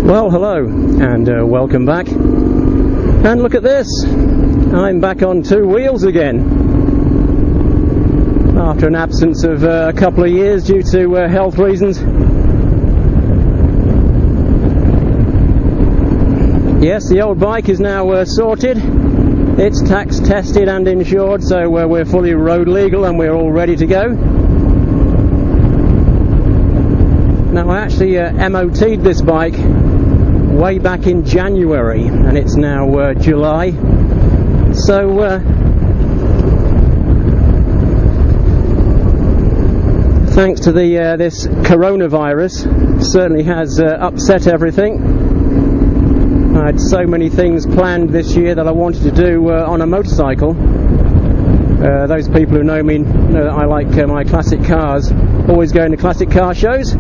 Well, hello and welcome back. And look at this, I'm back on two wheels again after an absence of a couple of years due to health reasons. Yes, the old bike is now sorted, it's tax tested and insured, so we're fully road legal and we're all ready to go. Now I actually MOT'd this bike way back in January and it's now July, so thanks to this coronavirus, certainly has upset everything. I had so many things planned this year that I wanted to do on a motorcycle. Those people who know me know that I like my classic cars, always going to classic car shows,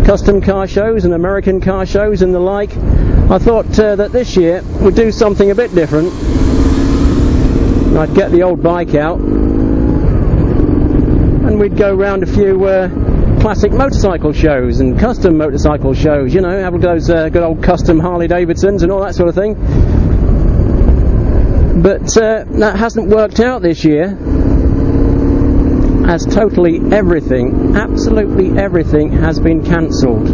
custom car shows and American car shows and the like. I thought that this year we'd do something a bit different. I'd get the old bike out and we'd go round a few classic motorcycle shows and custom motorcycle shows, you know, have those good old custom Harley Davidsons and all that sort of thing. But that hasn't worked out this year, as totally everything, absolutely everything has been cancelled.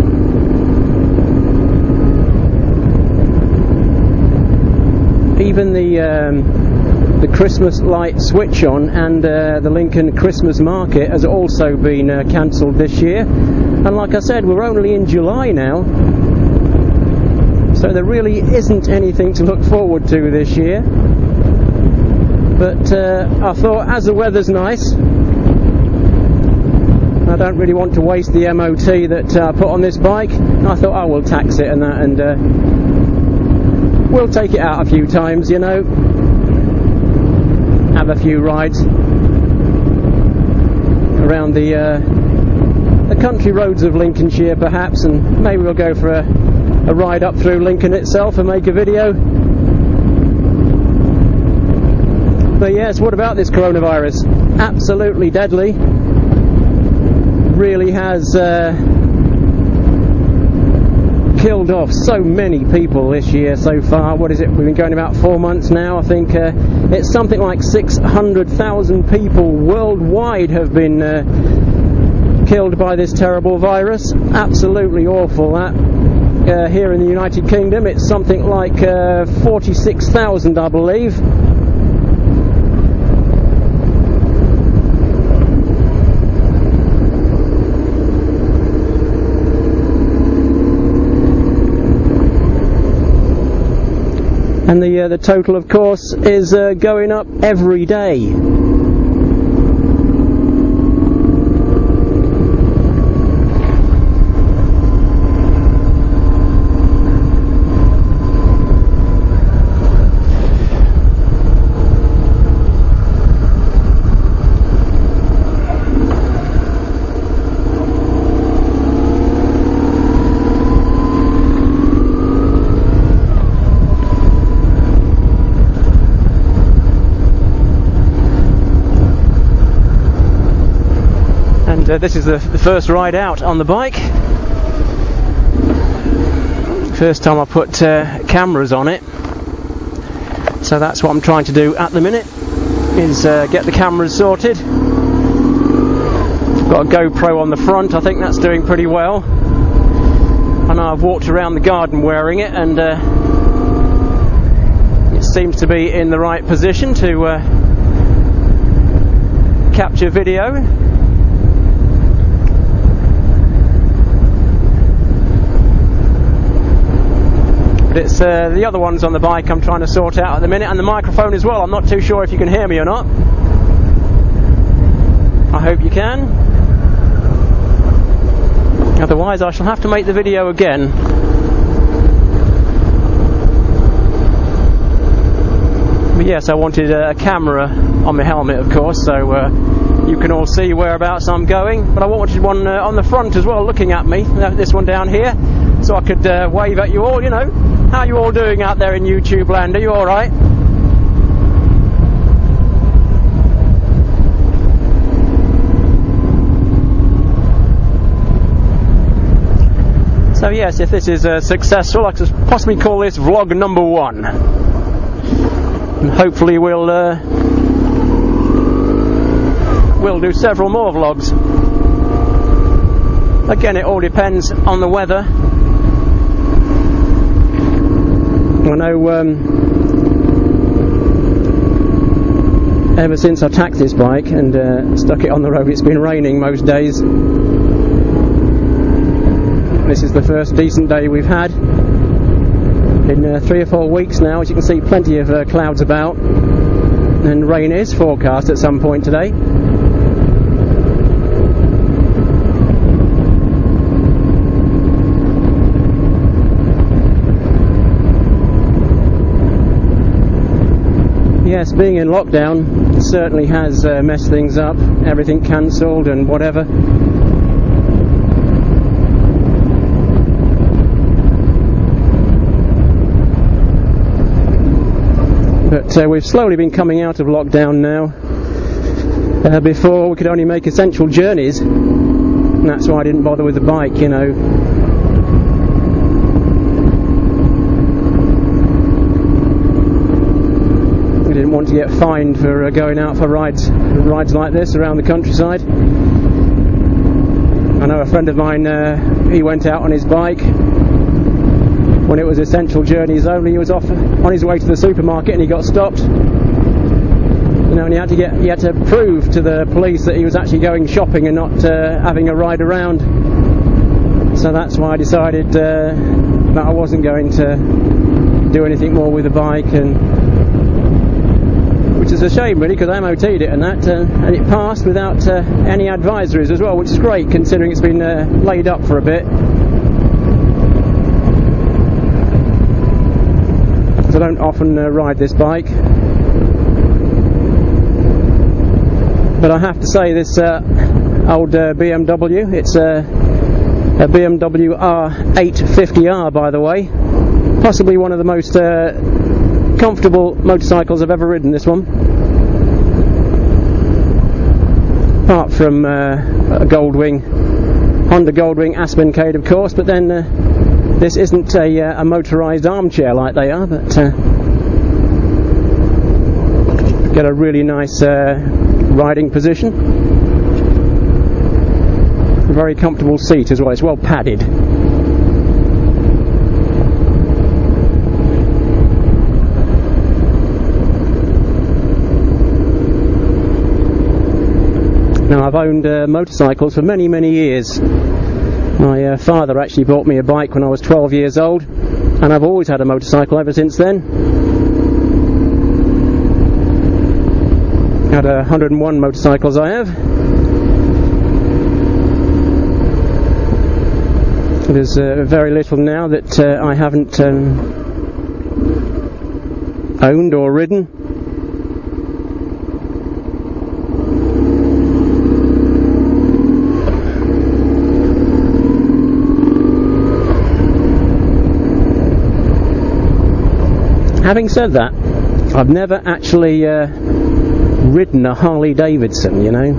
Even the Christmas light switch on and the Lincoln Christmas market has also been cancelled this year. And like I said, we're only in July now, so there really isn't anything to look forward to this year. But I thought, as the weather's nice, I don't really want to waste the MOT that I put on this bike. I thought I will tax it and that, and we'll take it out a few times, you know, have a few rides around the country roads of Lincolnshire perhaps, and maybe we'll go for a ride up through Lincoln itself and make a video. But yes, what about this coronavirus? Absolutely deadly. Really has killed off so many people this year so far. What is it? We've been going about 4 months now. I think it's something like 600,000 people worldwide have been killed by this terrible virus. Absolutely awful that. Here in the United Kingdom it's something like 46,000, I believe. And the total, of course, is going up every day. This is the first ride out on the bike. First time I put cameras on it, so that's what I'm trying to do at the minute, is get the cameras sorted. Got a GoPro on the front, I think that's doing pretty well. I know I've walked around the garden wearing it, and it seems to be in the right position to capture video. But it's the other ones on the bike I'm trying to sort out at the minute, and the microphone as well. I'm not too sure if you can hear me or not. I hope you can. Otherwise I shall have to make the video again. But yes, I wanted a camera on my helmet, of course, so you can all see whereabouts I'm going. But I wanted one on the front as well, looking at me, this one down here, so I could wave at you all, you know. How are you all doing out there in YouTube land? Are you alright? So yes, if this is successful, I could possibly call this vlog number 1. And hopefully we'll do several more vlogs. Again, it all depends on the weather. I know ever since I tacked this bike and stuck it on the road, it's been raining most days. This is the first decent day we've had in 3 or 4 weeks now. As you can see, plenty of clouds about, and rain is forecast at some point today. Yes, being in lockdown certainly has messed things up. Everything cancelled and whatever. But we've slowly been coming out of lockdown now. Before we could only make essential journeys, and that's why I didn't bother with the bike, you know. I didn't want to get fined for going out for rides like this around the countryside. I know a friend of mine, he went out on his bike when it was essential journeys only. He was off on his way to the supermarket and he got stopped. You know, and he had to prove to the police that he was actually going shopping and not having a ride around. So that's why I decided that I wasn't going to do anything more with the bike, and which is a shame really, because I MOT'd it and that, and it passed without any advisories as well, which is great considering it's been laid up for a bit. I don't often ride this bike, but I have to say this old BMW, it's a BMW R850R, by the way, possibly one of the most comfortable motorcycles I've ever ridden, this one, apart from a Honda Goldwing Aspencade, of course, but then this isn't a motorised armchair like they are, but get a really nice riding position. A very comfortable seat as well, it's well padded. Now, I've owned motorcycles for many, many years. My father actually bought me a bike when I was 12 years old, and I've always had a motorcycle ever since then. Had 101 motorcycles I have. There's very little now that I haven't owned or ridden. Having said that, I've never actually ridden a Harley Davidson, you know.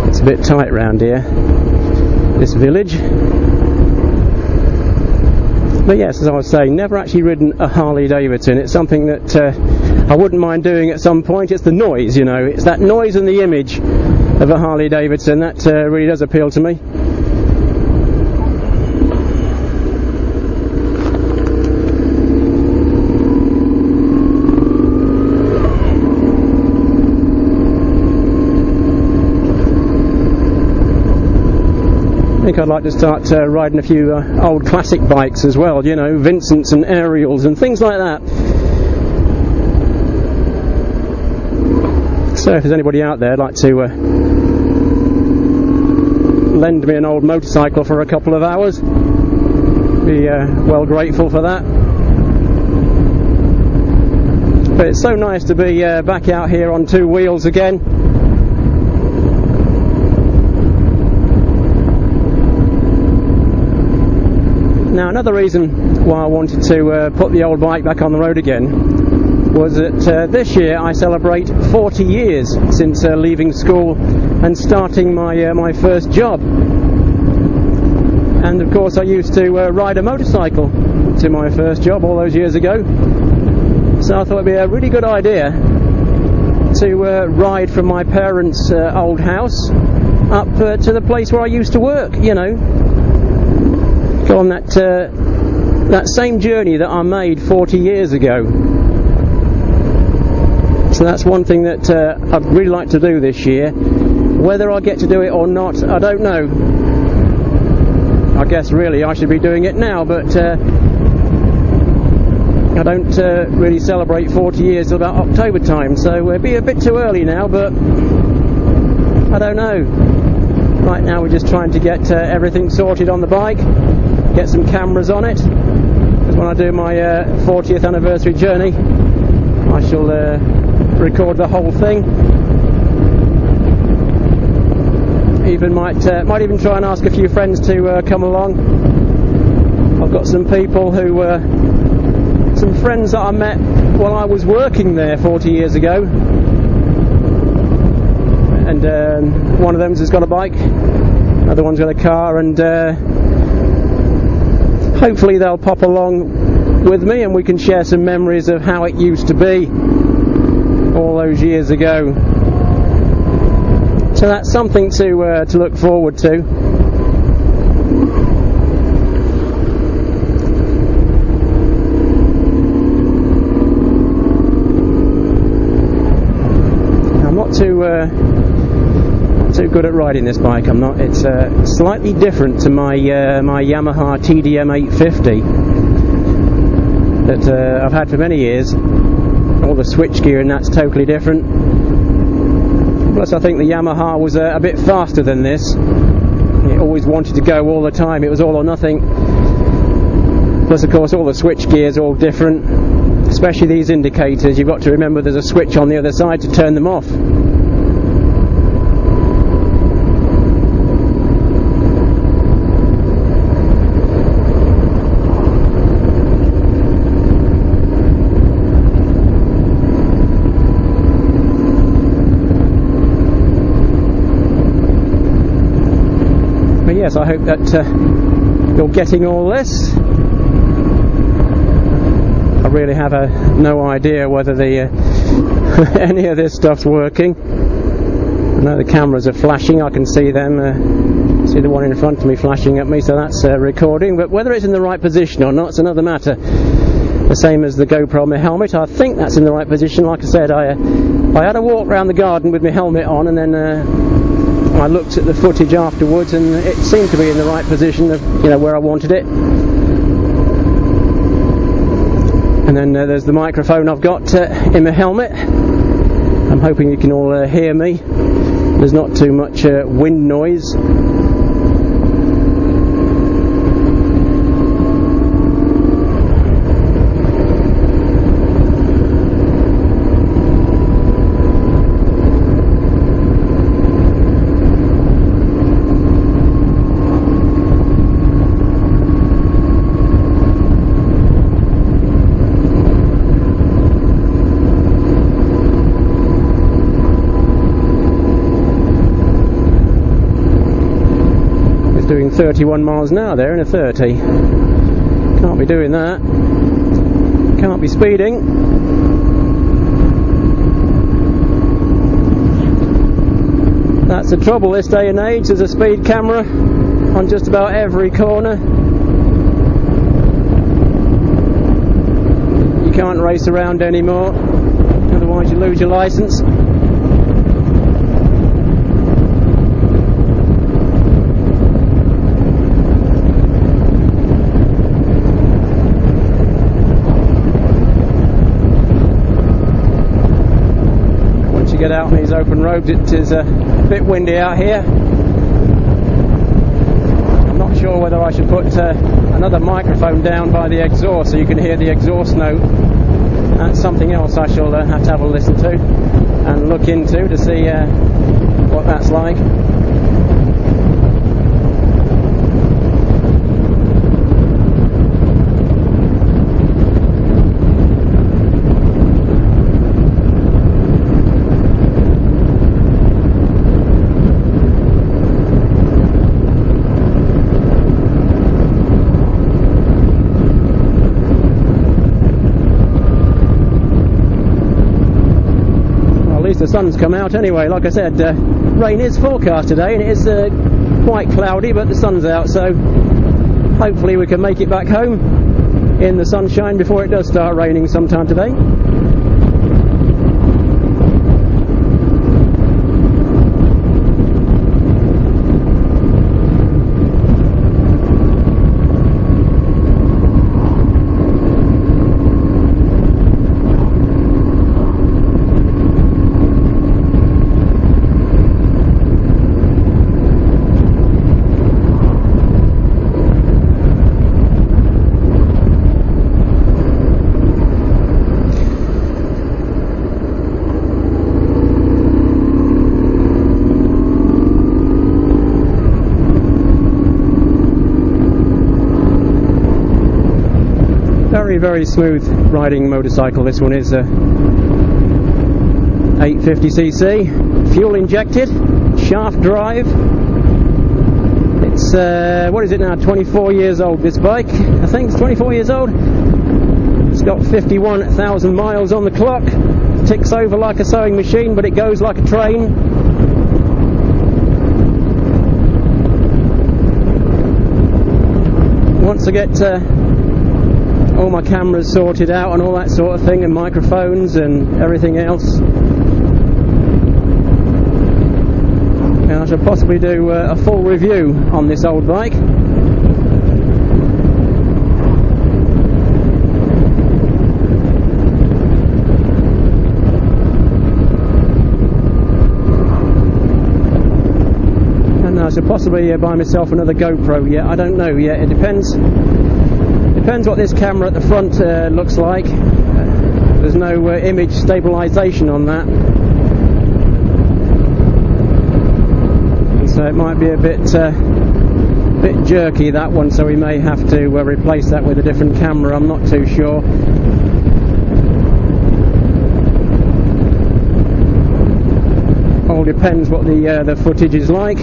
It's a bit tight round here, this village. But yes, as I was saying, never actually ridden a Harley Davidson. It's something that I wouldn't mind doing at some point. It's the noise, you know. It's that noise and the image of a Harley Davidson that really does appeal to me. think I'd like to start riding a few old classic bikes as well, you know, Vincents and Ariels and things like that. So if there's anybody out there who'd like to lend me an old motorcycle for a couple of hours, be well grateful for that. But it's so nice to be back out here on two wheels again. Now, another reason why I wanted to put the old bike back on the road again was that this year I celebrate 40 years since leaving school and starting my first job. And of course I used to ride a motorcycle to my first job all those years ago. So I thought it'd be a really good idea to ride from my parents' old house up to the place where I used to work, you know. Go on that same journey that I made 40 years ago. So that's one thing that I'd really like to do this year. Whether I get to do it or not, I don't know. I guess really I should be doing it now, but I don't really celebrate 40 years till about October time, so it'll be a bit too early now, but I don't know. Right now we're just trying to get everything sorted on the bike, get some cameras on it, because when I do my 40th anniversary journey I shall record the whole thing. Even might even try and ask a few friends to come along. I've got some people who some friends that I met while I was working there 40 years ago, and one of them has got a bike, another one's got a car, and hopefully they'll pop along with me and we can share some memories of how it used to be all those years ago. So that's something to look forward to. I'm not too good at riding this bike. I'm not. It's slightly different to my my Yamaha TDM 850 that I've had for many years. All the switchgear and that's totally different. Plus I think the Yamaha was a bit faster than this. It always wanted to go all the time. It was all or nothing. Plus of course all the switchgear is all different, especially these indicators. You've got to remember there's a switch on the other side to turn them off. Yes, I hope that you're getting all this. I really have no idea whether the any of this stuff's working. I know the cameras are flashing. I can see them. See the one in front of me flashing at me, so that's recording. But whether it's in the right position or not, it's another matter. The same as the GoPro on my helmet. I think that's in the right position. Like I said, I had a walk around the garden with my helmet on, and then I looked at the footage afterwards, and it seemed to be in the right position of, you know, where I wanted it. And then there's the microphone I've got in my helmet. I'm hoping you can all hear me. There's not too much wind noise. Doing 31 miles an hour there in a 30. Can't be doing that. Can't be speeding. That's the trouble this day and age. There's a speed camera on just about every corner. You can't race around anymore, otherwise you lose your license. out on these open roads. It is a bit windy out here. I'm not sure whether I should put another microphone down by the exhaust so you can hear the exhaust note. That's something else I shall have to have a listen to and look into to see what that's like. The sun's come out anyway. Like I said, rain is forecast today, and it is quite cloudy, but the sun's out, so hopefully we can make it back home in the sunshine before it does start raining sometime today. Very smooth riding motorcycle. This one is 850cc, fuel injected, shaft drive. It's what is it now, 24 years old, this bike. I think it's 24 years old. It's got 51,000 miles on the clock. Ticks over like a sewing machine, but it goes like a train. Once I get all my cameras sorted out and all that sort of thing, and microphones and everything else, and I shall possibly do a full review on this old bike. And I shall possibly buy myself another GoPro yet. I don't know yet. It depends what this camera at the front looks like. There's no image stabilization on that, and so it might be a bit jerky, that one, so we may have to replace that with a different camera. I'm not too sure. All depends what the footage is like.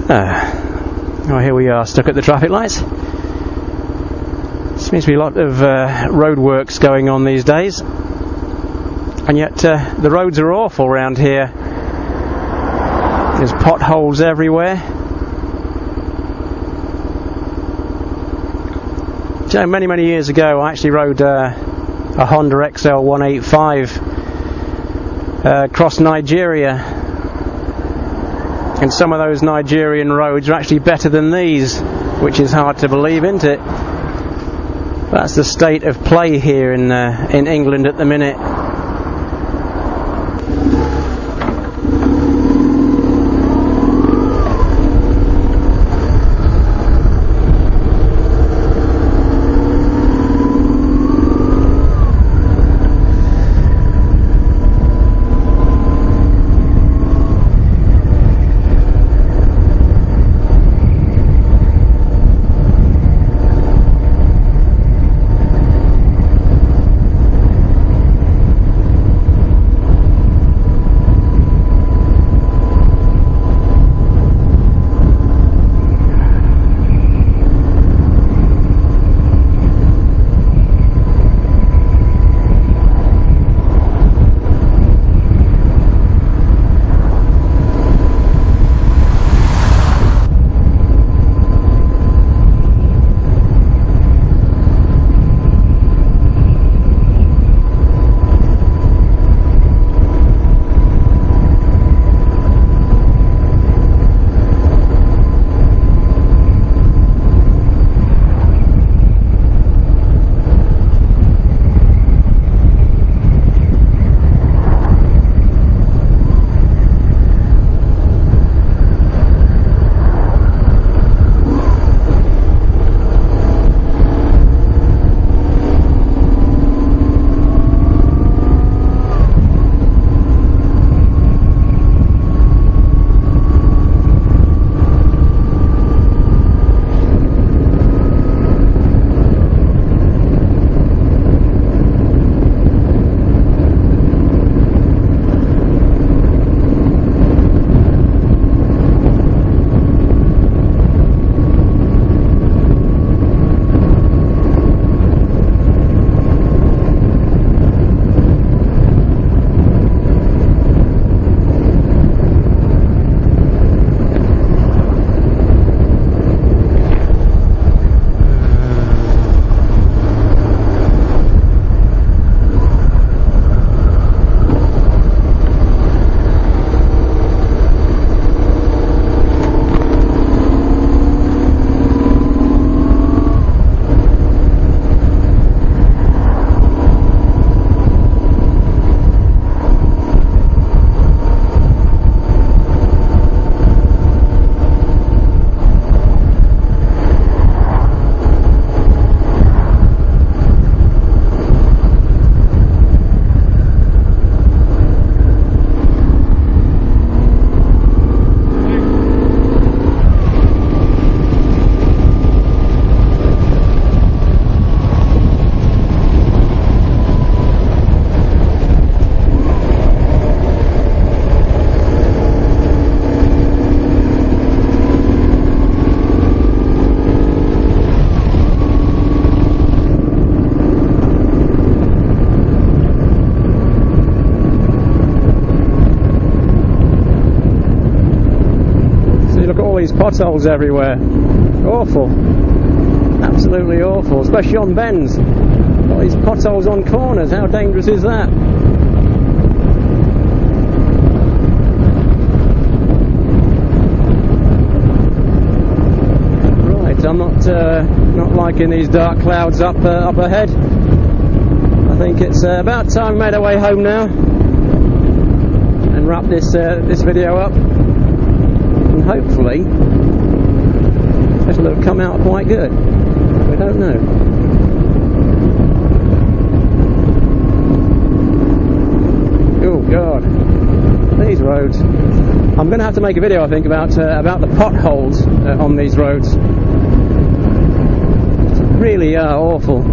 Oh, here we are, stuck at the traffic lights. Seems to be a lot of road works going on these days, and yet the roads are awful around here. There's potholes everywhere. You know, many years ago I actually rode a Honda XL 185 across Nigeria, and some of those Nigerian roads are actually better than these, which is hard to believe, isn't it? That's the state of play here in England at the minute. Potholes everywhere. Awful. Absolutely awful, especially on bends. Got these potholes on corners. How dangerous is that? Right, I'm not liking these dark clouds up ahead. I think it's about time we made our way home now and wrap this video up. And hopefully it'll have come out quite good. We don't know. Oh God, these roads. I'm going to have to make a video, I think, about the potholes on these roads. They really are awful.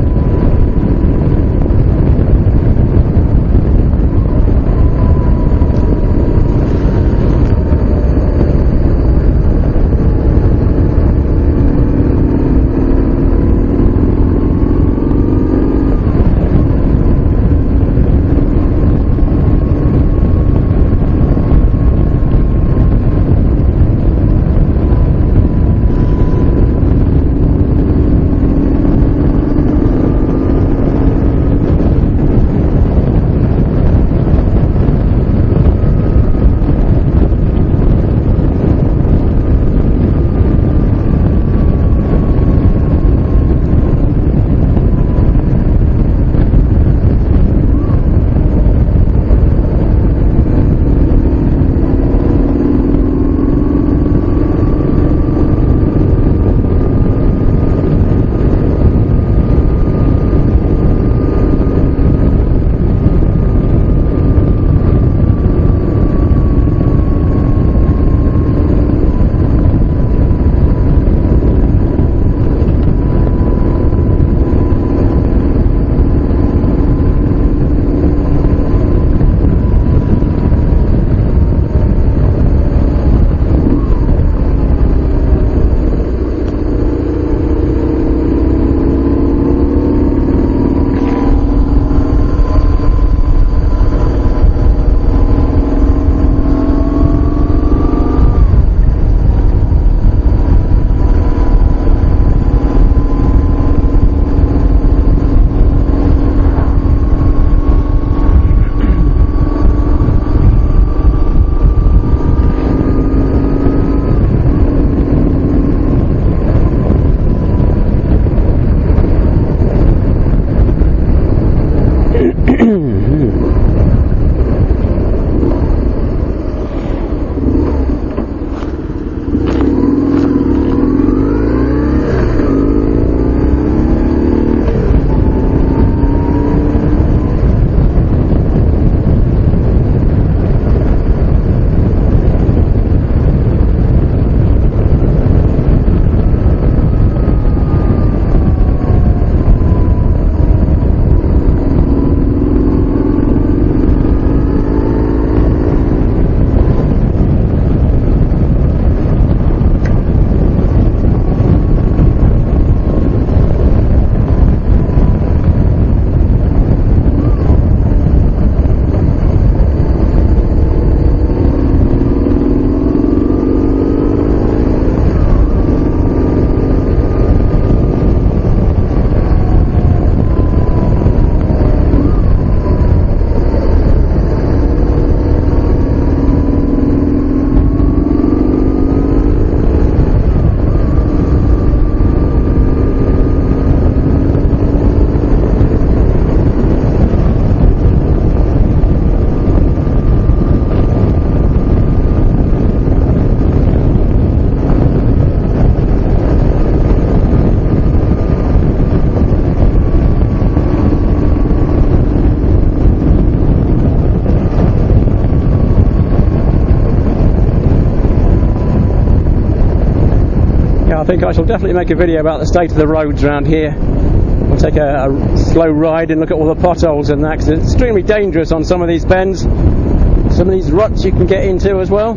think I shall definitely make a video about the state of the roads around here. We'll take a slow ride and look at all the potholes and that, because it's extremely dangerous on some of these bends. Some of these ruts you can get into as well.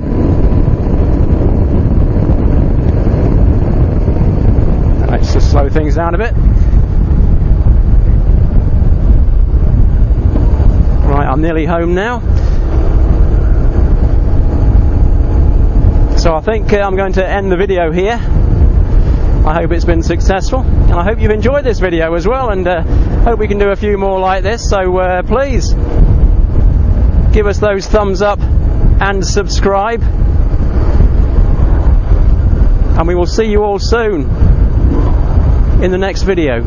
Let's just slow things down a bit. Right, I'm nearly home now. So I think I'm going to end the video here. I hope it's been successful, and I hope you've enjoyed this video as well, and hope we can do a few more like this. So please give us those thumbs up and subscribe, and we will see you all soon in the next video.